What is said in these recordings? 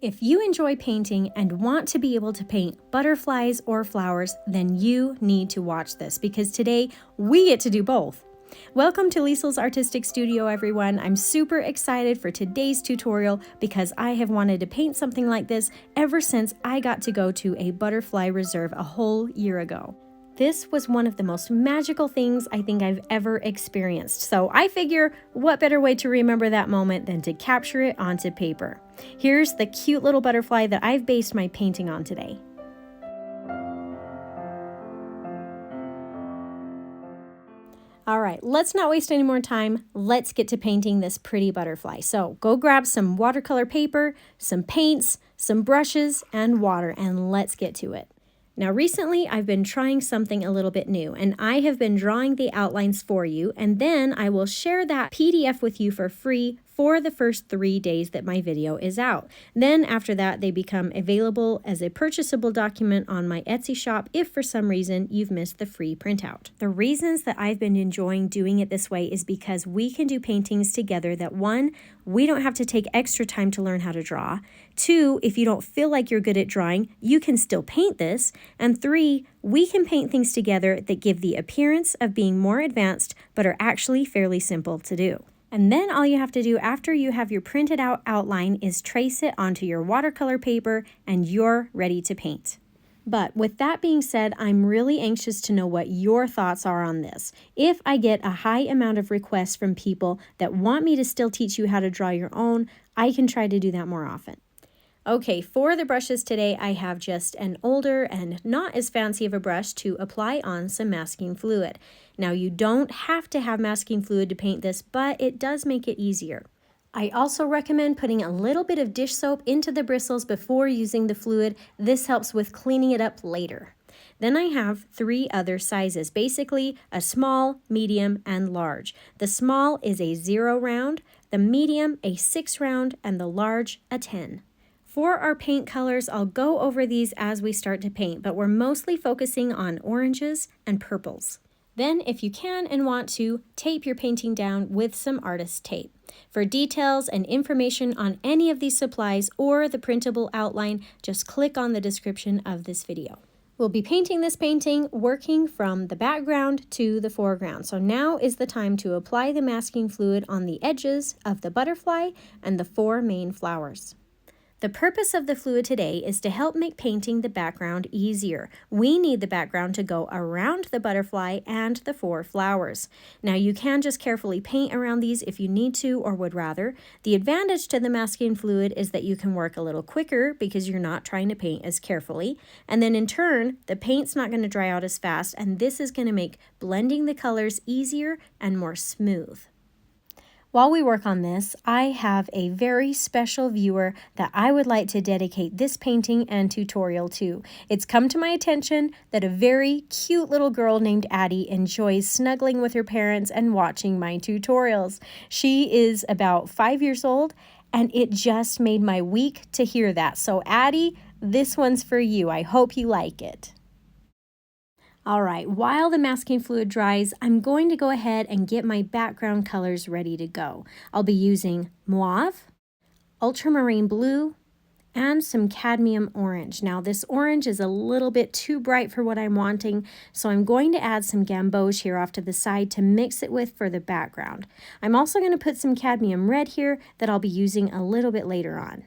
If you enjoy painting and want to be able to paint butterflies or flowers, then you need to watch this because today we get to do both. Welcome to Liesel's Artistic Studio, everyone. I'm super excited for today's tutorial because I have wanted to paint something like this ever since I got to go to a butterfly reserve a whole year ago. This was one of the most magical things I think I've ever experienced. So I figure what better way to remember that moment than to capture it onto paper. Here's the cute little butterfly that I've based my painting on today. All right, let's not waste any more time. Let's get to painting this pretty butterfly. So go grab some watercolor paper, some paints, some brushes, and water, and let's get to it. Now recently I've been trying something a little bit new, and I have been drawing the outlines for you, and then I will share that PDF with you for free for the first 3 days that my video is out. Then after that, they become available as a purchasable document on my Etsy shop if for some reason you've missed the free printout. The reasons that I've been enjoying doing it this way is because we can do paintings together that 1, we don't have to take extra time to learn how to draw. 2, if you don't feel like you're good at drawing, you can still paint this. And 3, we can paint things together that give the appearance of being more advanced but are actually fairly simple to do. And then all you have to do after you have your printed out outline is trace it onto your watercolor paper and you're ready to paint. But with that being said, I'm really anxious to know what your thoughts are on this. If I get a high amount of requests from people that want me to still teach you how to draw your own, I can try to do that more often. Okay, for the brushes today, I have just an older and not as fancy of a brush to apply on some masking fluid. Now, you don't have to have masking fluid to paint this, but it does make it easier. I also recommend putting a little bit of dish soap into the bristles before using the fluid. This helps with cleaning it up later. Then I have 3 other sizes, basically a small, medium, and large. The small is a 0 round, the medium a 6 round, and the large a 10. For our paint colors, I'll go over these as we start to paint, but we're mostly focusing on oranges and purples. Then, if you can and want to, tape your painting down with some artist tape. For details and information on any of these supplies or the printable outline, just click on the description of this video. We'll be painting this painting working from the background to the foreground. So now is the time to apply the masking fluid on the edges of the butterfly and the 4 main flowers. The purpose of the fluid today is to help make painting the background easier. We need the background to go around the butterfly and the 4 flowers. Now you can just carefully paint around these if you need to or would rather. The advantage to the masking fluid is that you can work a little quicker because you're not trying to paint as carefully. And then in turn, the paint's not going to dry out as fast, and this is going to make blending the colors easier and more smooth. While we work on this, I have a very special viewer that I would like to dedicate this painting and tutorial to. It's come to my attention that a very cute little girl named Addie enjoys snuggling with her parents and watching my tutorials. She is about 5 years old, and it just made my week to hear that. So Addie, this one's for you. I hope you like it. All right, while the masking fluid dries, I'm going to go ahead and get my background colors ready to go. I'll be using mauve, ultramarine blue, and some cadmium orange. Now this orange is a little bit too bright for what I'm wanting, so I'm going to add some gamboge here off to the side to mix it with for the background. I'm also going to put some cadmium red here that I'll be using a little bit later on.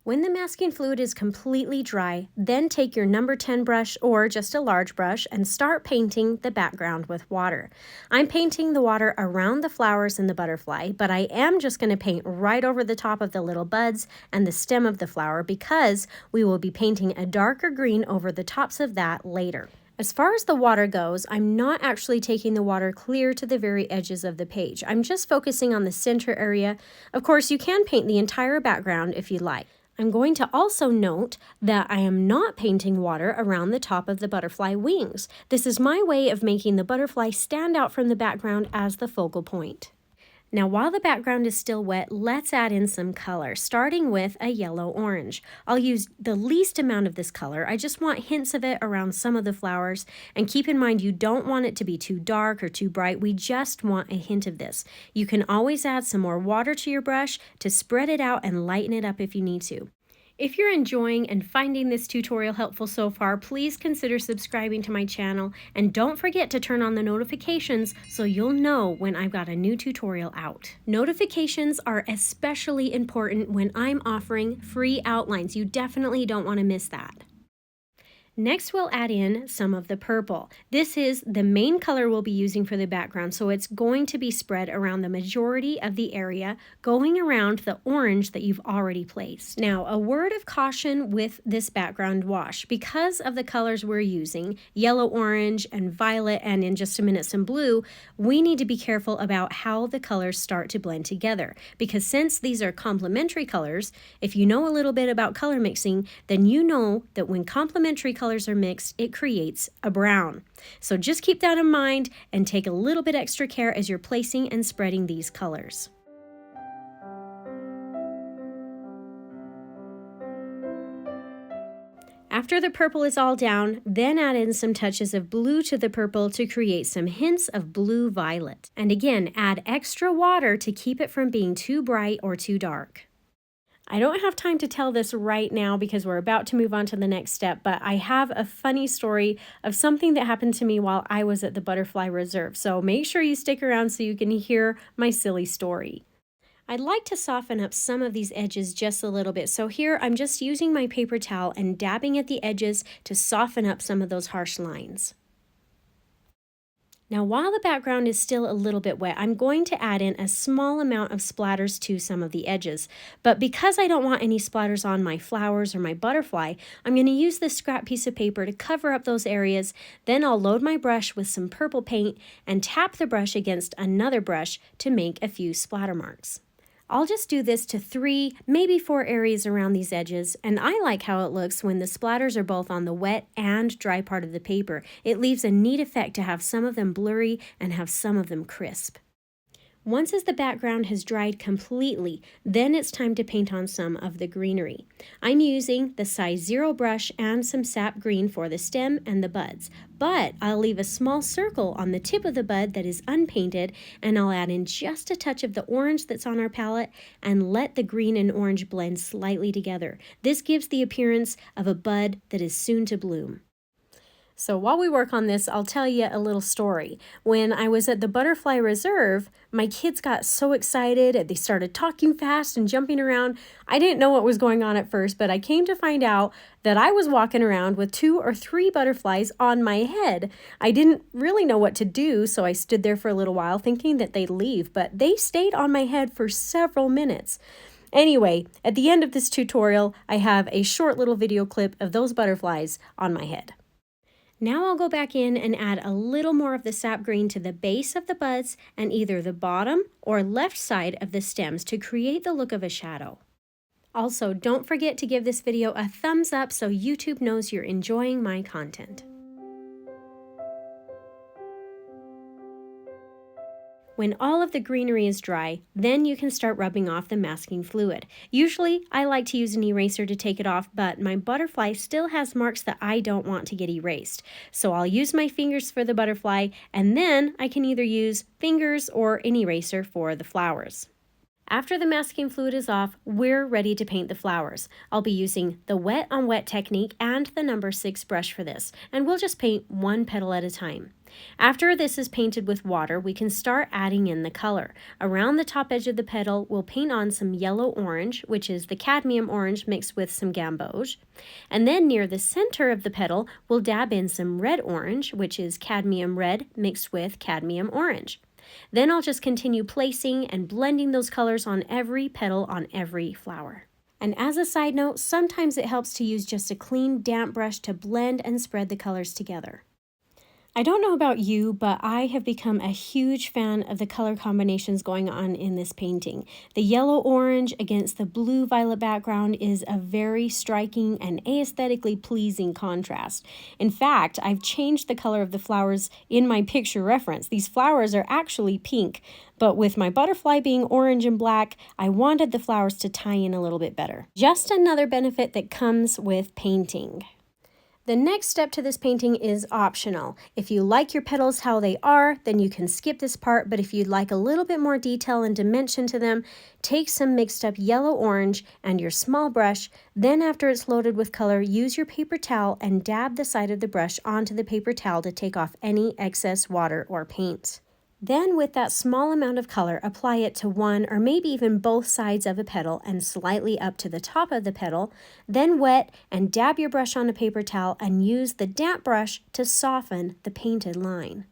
When the masking fluid is completely dry, then take your number 10 brush or just a large brush and start painting the background with water. I'm painting the water around the flowers and the butterfly, but I am just going to paint right over the top of the little buds and the stem of the flower because we will be painting a darker green over the tops of that later. As far as the water goes, I'm not actually taking the water clear to the very edges of the page. I'm just focusing on the center area. Of course, you can paint the entire background if you'd like. I'm going to also note that I am not painting water around the top of the butterfly wings. This is my way of making the butterfly stand out from the background as the focal point. Now, while the background is still wet, let's add in some color, starting with a yellow-orange. I'll use the least amount of this color. I just want hints of it around some of the flowers. And keep in mind, you don't want it to be too dark or too bright. We just want a hint of this. You can always add some more water to your brush to spread it out and lighten it up if you need to. If you're enjoying and finding this tutorial helpful so far, please consider subscribing to my channel and don't forget to turn on the notifications so you'll know when I've got a new tutorial out. Notifications are especially important when I'm offering free outlines. You definitely don't want to miss that. Next, we'll add in some of the purple. This is the main color we'll be using for the background, so it's going to be spread around the majority of the area, going around the orange that you've already placed. Now, a word of caution with this background wash. Because of the colors we're using, yellow, orange, and violet, and in just a minute some blue, we need to be careful about how the colors start to blend together. Because since these are complementary colors, if you know a little bit about color mixing, then you know that when complementary colors are mixed, it creates a brown. So just keep that in mind and take a little bit extra care as you're placing and spreading these colors. After the purple is all down, then add in some touches of blue to the purple to create some hints of blue-violet. And again, add extra water to keep it from being too bright or too dark. I don't have time to tell this right now because we're about to move on to the next step, but I have a funny story of something that happened to me while I was at the Butterfly Reserve. So make sure you stick around so you can hear my silly story. I'd like to soften up some of these edges just a little bit. So here I'm just using my paper towel and dabbing at the edges to soften up some of those harsh lines. Now, while the background is still a little bit wet, I'm going to add in a small amount of splatters to some of the edges. But because I don't want any splatters on my flowers or my butterfly, I'm going to use this scrap piece of paper to cover up those areas. Then I'll load my brush with some purple paint and tap the brush against another brush to make a few splatter marks. I'll just do this to 3, maybe 4 areas around these edges, and I like how it looks when the splatters are both on the wet and dry part of the paper. It leaves a neat effect to have some of them blurry and have some of them crisp. Once the background has dried completely, then it's time to paint on some of the greenery. I'm using the size 0 brush and some sap green for the stem and the buds, but I'll leave a small circle on the tip of the bud that is unpainted, and I'll add in just a touch of the orange that's on our palette and let the green and orange blend slightly together. This gives the appearance of a bud that is soon to bloom. So while we work on this, I'll tell you a little story. When I was at the Butterfly Reserve, my kids got so excited. They started talking fast and jumping around. I didn't know what was going on at first, but I came to find out that I was walking around with 2 or 3 butterflies on my head. I didn't really know what to do, so I stood there for a little while thinking that they'd leave, but they stayed on my head for several minutes. Anyway, at the end of this tutorial, I have a short little video clip of those butterflies on my head. Now I'll go back in and add a little more of the sap green to the base of the buds and either the bottom or left side of the stems to create the look of a shadow. Also, don't forget to give this video a thumbs up so YouTube knows you're enjoying my content. When all of the greenery is dry, then you can start rubbing off the masking fluid. Usually, I like to use an eraser to take it off, but my butterfly still has marks that I don't want to get erased. So I'll use my fingers for the butterfly, and then I can either use fingers or an eraser for the flowers. After the masking fluid is off, we're ready to paint the flowers. I'll be using the wet on wet technique and the number 6 brush for this, and we'll just paint one petal at a time. After this is painted with water, we can start adding in the color. Around the top edge of the petal, we'll paint on some yellow-orange, which is the cadmium orange mixed with some gamboge. And then near the center of the petal, we'll dab in some red-orange, which is cadmium red mixed with cadmium orange. Then I'll just continue placing and blending those colors on every petal on every flower. And as a side note, sometimes it helps to use just a clean, damp brush to blend and spread the colors together. I don't know about you, but I have become a huge fan of the color combinations going on in this painting. The yellow-orange against the blue-violet background is a very striking and aesthetically pleasing contrast. In fact, I've changed the color of the flowers in my picture reference. These flowers are actually pink, but with my butterfly being orange and black, I wanted the flowers to tie in a little bit better. Just another benefit that comes with painting. The next step to this painting is optional. If you like your petals how they are, then you can skip this part, but if you'd like a little bit more detail and dimension to them, take some mixed up yellow-orange and your small brush. Then after it's loaded with color, use your paper towel and dab the side of the brush onto the paper towel to take off any excess water or paint. Then with that small amount of color, apply it to one or maybe even both sides of a petal and slightly up to the top of the petal. Then wet and dab your brush on a paper towel and use the damp brush to soften the painted line.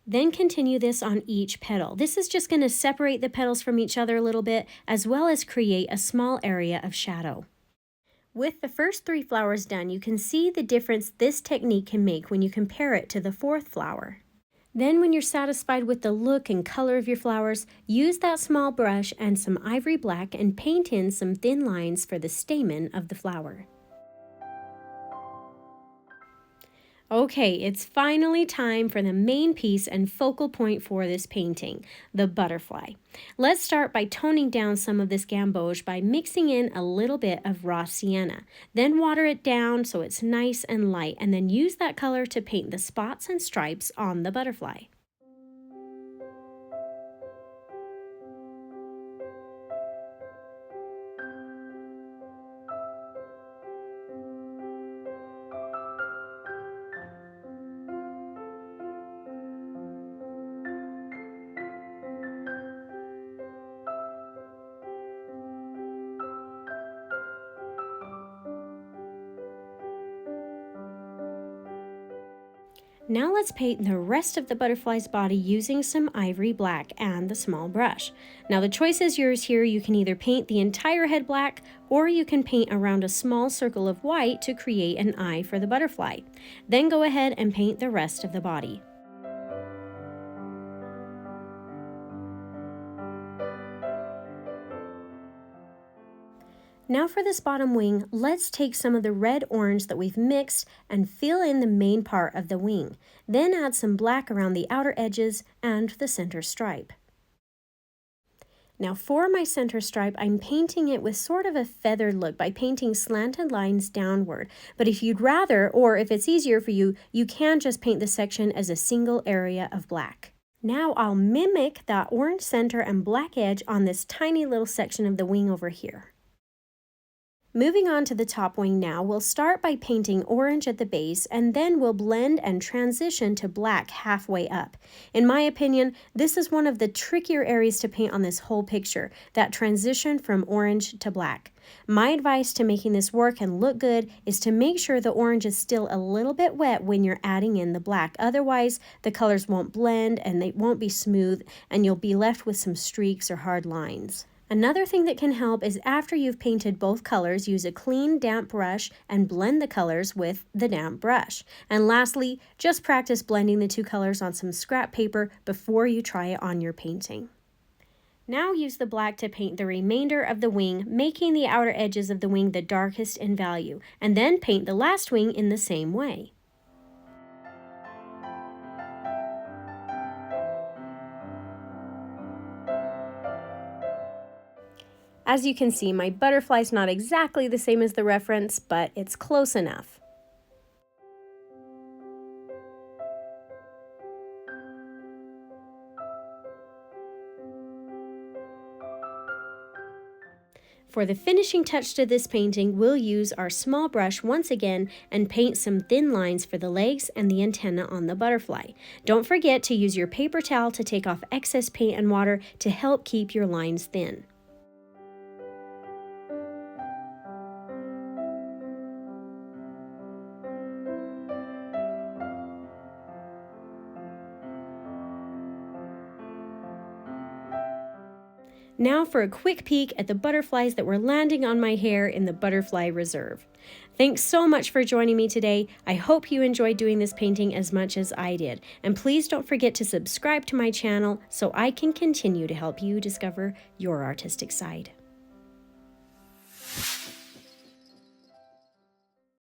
Then continue this on each petal. This is just going to separate the petals from each other a little bit, as well as create a small area of shadow. With the first 3 flowers done, you can see the difference this technique can make when you compare it to the 4th flower. Then when you're satisfied with the look and color of your flowers, use that small brush and some ivory black and paint in some thin lines for the stamen of the flower. Okay, it's finally time for the main piece and focal point for this painting, the butterfly. Let's start by toning down some of this gamboge by mixing in a little bit of raw sienna. Then water it down so it's nice and light, and then use that color to paint the spots and stripes on the butterfly. Now let's paint the rest of the butterfly's body using some ivory black and the small brush. Now the choice is yours here. You can either paint the entire head black or you can paint around a small circle of white to create an eye for the butterfly. Then go ahead and paint the rest of the body. Now for this bottom wing, let's take some of the red-orange that we've mixed and fill in the main part of the wing. Then add some black around the outer edges and the center stripe. Now for my center stripe, I'm painting it with sort of a feathered look by painting slanted lines downward. But if you'd rather, or if it's easier for you, you can just paint the section as a single area of black. Now I'll mimic that orange center and black edge on this tiny little section of the wing over here. Moving on to the top wing now, we'll start by painting orange at the base and then we'll blend and transition to black halfway up. In my opinion, this is one of the trickier areas to paint on this whole picture, that transition from orange to black. My advice to making this work and look good is to make sure the orange is still a little bit wet when you're adding in the black. Otherwise, the colors won't blend and they won't be smooth and you'll be left with some streaks or hard lines. Another thing that can help is after you've painted both colors, use a clean, damp brush and blend the colors with the damp brush. And lastly, just practice blending the 2 colors on some scrap paper before you try it on your painting. Now use the black to paint the remainder of the wing, making the outer edges of the wing the darkest in value, and then paint the last wing in the same way. As you can see, my butterfly's not exactly the same as the reference, but it's close enough. For the finishing touch to this painting, we'll use our small brush once again and paint some thin lines for the legs and the antenna on the butterfly. Don't forget to use your paper towel to take off excess paint and water to help keep your lines thin. Now for a quick peek at the butterflies that were landing on my hair in the Butterfly Reserve. Thanks so much for joining me today. I hope you enjoyed doing this painting as much as I did. And please don't forget to subscribe to my channel so I can continue to help you discover your artistic side.